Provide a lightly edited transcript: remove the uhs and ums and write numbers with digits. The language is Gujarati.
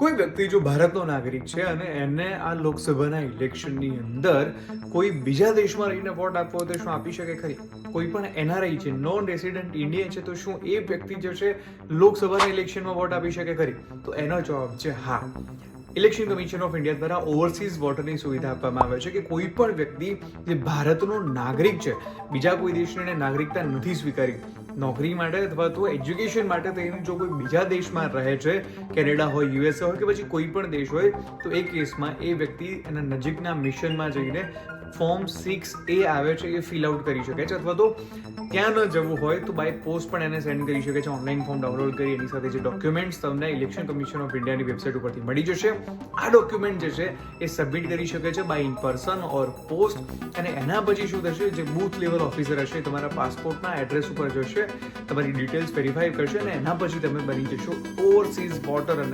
કોઈ વ્યક્તિ જો ભારતનો નાગરિક છે અને એને આ લોકસભાના ઇલેક્શનની અંદર કોઈ બીજા દેશમાં રહીને વોટ આપવો હોય તો શું આપી શકે ખરી? કોઈ પણ એનઆરઆઈ છે, નોન રેસિડન્ટ ઇન્ડિયન છે, તો શું એ વ્યક્તિ જે છે લોકસભાના ઇલેક્શનમાં વોટ આપી શકે ખરી? તો એનો જવાબ છે હા. ઇલેક્શન કમિશન ઓફ ઇન્ડિયા દ્વારા ઓવરસીઝ વોટરની સુવિધા આપવામાં આવે છે કે કોઈ પણ વ્યક્તિ જે ભારતનો નાગરિક છે, બીજા કોઈ દેશની એને નાગરિકતા નથી સ્વીકારી, નોકરી માટે અથવા તો એજ્યુકેશન માટે તેનું જો કોઈ બીજા દેશમાં રહે છે, કેનેડા હોય, યુએસએ હોય કે પછી કોઈ પણ દેશ હોય, તો એ કેસમાં એ વ્યક્તિ એના નજીકના મિશનમાં જઈને ફોર્મ 6A આવે છે એ ફિલ આઉટ કરી શકે છે, અથવા તો ત્યાં ન જવું હોય તો બાય પોસ્ટ પણ એને સેન્ડ કરી શકે છે. ઓનલાઈન ફોર્મ ડાઉનલોડ કરી એની સાથે જે ડોક્યુમેન્ટ્સ તમને ઇલેક્શન કમિશન ઓફ ઇન્ડિયાની વેબસાઇટ ઉપરથી મળી જશે, આ ડોક્યુમેન્ટ જે છે એ સબમિટ કરી શકે છે by in person or post. અને એના પછી શું થશે, જે બૂથ લેવલ ઓફિસર હશે તમારા પાસપોર્ટના એડ્રેસ ઉપર જશે, તમારી ડિટેલ્સ વેરીફાઈ કરશે અને એના પછી તમે બની જશો ઓવરસીઝ વોટર અને